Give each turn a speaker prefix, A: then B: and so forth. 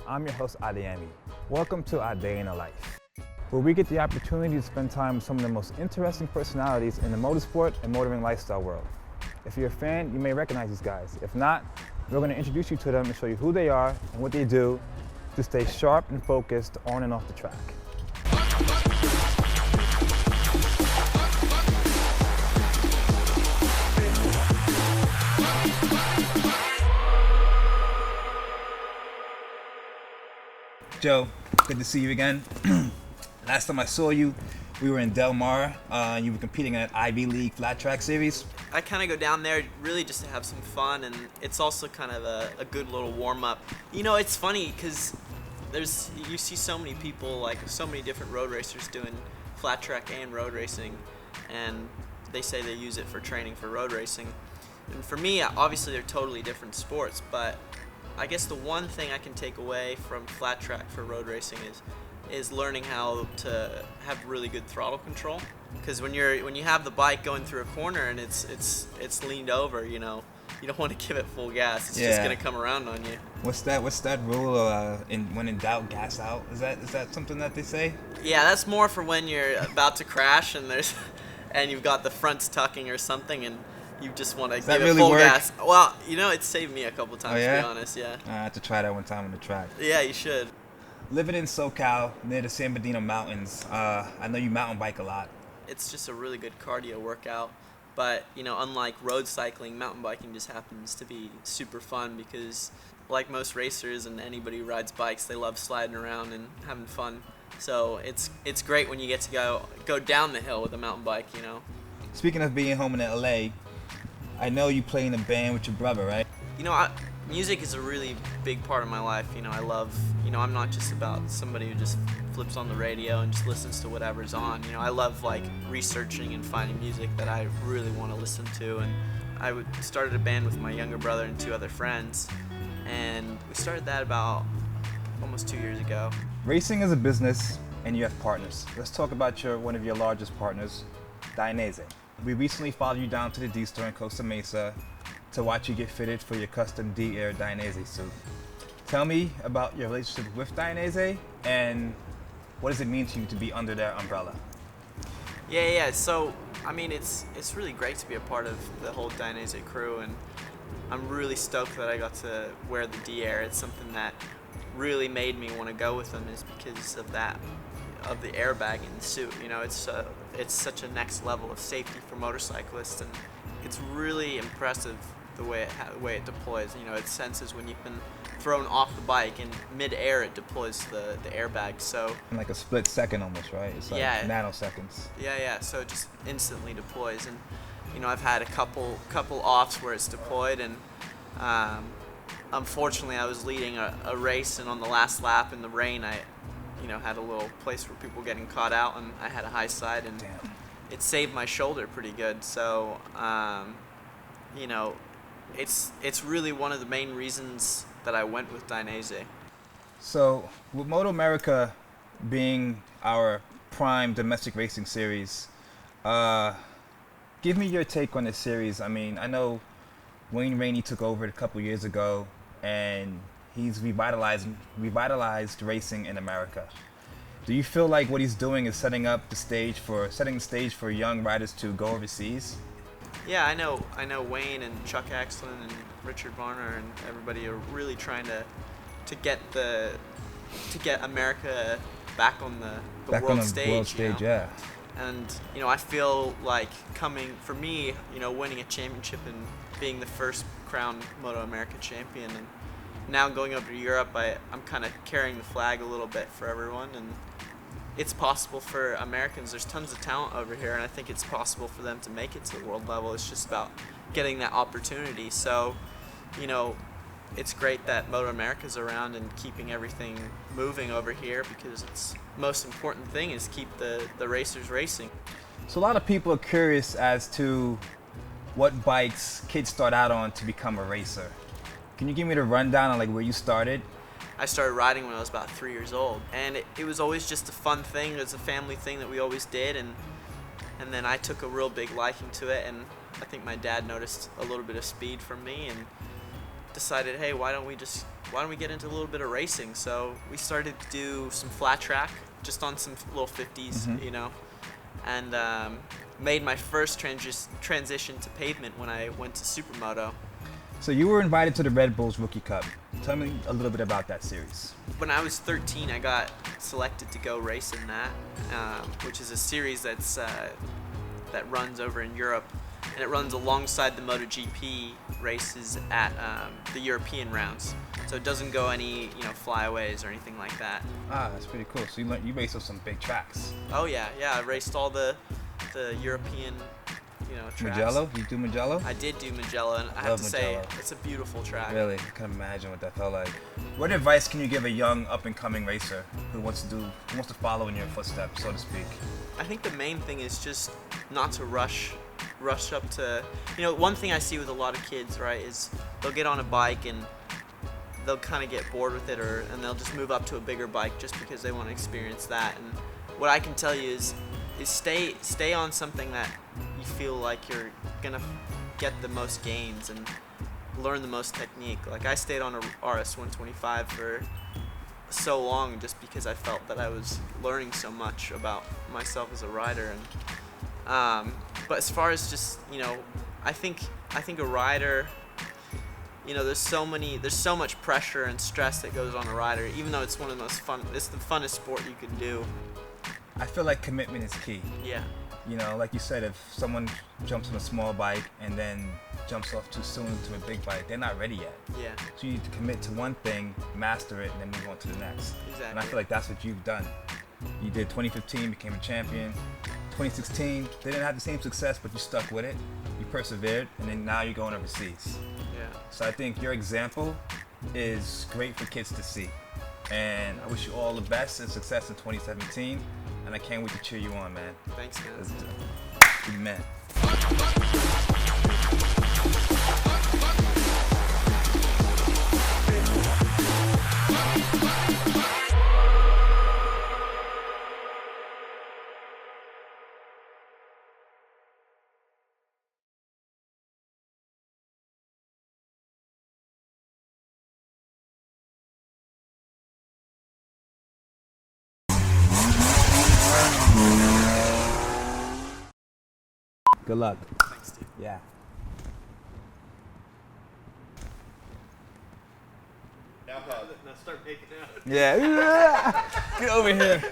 A: I'm your host, Adey. Welcome to Our Day in a Life, where we get the opportunity to spend time with some of the most interesting personalities in the motorsport and motoring lifestyle world. If you're a fan, you may recognize these guys. If not, we're going to introduce you to them and show you who they are and what they do to stay sharp and focused on and off the track. Joe, good to see you again. Last time I saw you, we were in Del Mar, and you were competing in an Ivy League flat track series.
B: I kind of go down there really just to have some fun, and it's also kind of a good little warm-up. You know, it's funny because you see so many people, like so many different road racers doing flat track and road racing, and they say they use it for training for road racing. And for me, obviously they're totally different sports, but I guess the one thing I can take away from flat track for road racing is learning how to have really good throttle control. Because when you have the bike going through a corner and it's leaned over, you know, you don't want to give it full gas. It's just gonna come around on you.
A: What's that rule? When in doubt, gas out. Is that something that they say?
B: Yeah, that's more for when you're about to crash and you've got the fronts tucking or something and you just want to give it full gas. Well, you know, it saved me a couple times, to be honest, yeah.
A: I have to try that one time on the track.
B: Yeah, you should.
A: Living in SoCal, near the San Bernardino Mountains, I know you mountain bike a lot.
B: It's just a really good cardio workout, but, you know, unlike road cycling, mountain biking just happens to be super fun because, like most racers and anybody who rides bikes, they love sliding around and having fun. So it's great when you get to go down the hill with a mountain bike, you know.
A: Speaking of being home in LA, I know you play in a band with your brother, right?
B: You know, music is a really big part of my life. You know, I'm not just about somebody who just flips on the radio and just listens to whatever's on. You know, I love like researching and finding music that I really want to listen to. And I started a band with my younger brother and two other friends, and we started that about almost 2 years ago.
A: Racing is a business, and you have partners. Let's talk about one of your largest partners, Dainese. We recently followed you down to the D store in Costa Mesa to watch you get fitted for your custom D-Air Dainese suit. Tell me about your relationship with Dainese and what does it mean to you to be under their umbrella?
B: Yeah. So, I mean, it's really great to be a part of the whole Dainese crew, and I'm really stoked that I got to wear the D-Air. It's something that really made me want to go with them is because of the airbag in the suit. You know, it's such a next level of safety for motorcyclists, and it's really impressive the way it deploys. You know, it senses when you've been thrown off the bike, and mid-air it deploys the airbag. So
A: in like a split second almost, right? It's like nanoseconds.
B: Yeah. So it just instantly deploys, and you know, I've had a couple offs where it's deployed, and unfortunately I was leading a race, and on the last lap in the rain I had a little place for people getting caught out, and I had a high side, and it saved my shoulder pretty good. So, you know, it's really one of the main reasons that I went with Dainese.
A: So, with MotoAmerica being our prime domestic racing series, give me your take on this series. I mean, I know Wayne Rainey took over it a couple years ago, and he's revitalized racing in America. Do you feel like what he's doing is setting the stage for young riders to go overseas?
B: Yeah, I know Wayne and Chuck Axlin and Richard Varner and everybody are really trying to get America back on the world stage. You know?
A: Yeah.
B: And you know, I feel like winning a championship and being the first crowned MotoAmerica champion, and now going over to Europe, I'm kind of carrying the flag a little bit for everyone, and it's possible for Americans. There's tons of talent over here, and I think it's possible for them to make it to the world level. It's just about getting that opportunity. So, you know, it's great that MotoAmerica's around and keeping everything moving over here, because it's most important thing is keep the racers racing.
A: So a lot of people are curious as to what bikes kids start out on to become a racer. Can you give me the rundown on like where you started?
B: I started riding when I was about 3 years old, and it was always just a fun thing. It was a family thing that we always did, and then I took a real big liking to it, and I think my dad noticed a little bit of speed from me and decided, hey, why don't we get into a little bit of racing? So we started to do some flat track, just on some little 50s, you know, and made my first transition to pavement when I went to Supermoto.
A: So you were invited to the Red Bulls Rookie Cup. Tell me a little bit about that series.
B: When I was 13, I got selected to go race in that, which is a series that runs over in Europe, and it runs alongside the MotoGP races at the European rounds. So it doesn't go any flyaways or anything like that.
A: Ah, that's pretty cool. So you raced on some big tracks.
B: Oh yeah, I raced all the European tracks.
A: Mugello? You do Mugello?
B: I did do Mugello, and I have to say it's a beautiful track.
A: Really, I can imagine what that felt like. What advice can you give a young up-and-coming racer who wants to follow in your footsteps, so to speak?
B: I think the main thing is just not to rush up to. One thing I see with a lot of kids, right, is they'll get on a bike and they'll kind of get bored with it, and they'll just move up to a bigger bike just because they want to experience that. And what I can tell you is stay on something that you feel like you're gonna get the most gains and learn the most technique. Like I stayed on a RS 125 for so long just because I felt that I was learning so much about myself as a rider. And but as far as just I think a rider, there's so much pressure and stress that goes on a rider, even though it's the funnest sport you can do.
A: I feel like commitment is key.
B: Yeah.
A: Like you said, if someone jumps on a small bike and then jumps off too soon to a big bike, they're not ready yet.
B: Yeah.
A: So you need to commit to one thing, master it, and then move on to the next.
B: Exactly.
A: And I feel like that's what you've done. You did 2015, became a champion. 2016, they didn't have the same success, but you stuck with it. You persevered, and then now you're going overseas.
B: Yeah.
A: So I think your example is great for kids to see. And I wish you all the best and success in 2017. And I can't wait to cheer you on, man.
B: Thanks, man.
A: Let's do it. Amen. Good luck.
B: Thanks, dude.
A: Yeah.
B: Now start making out.
A: Yeah. Get over here.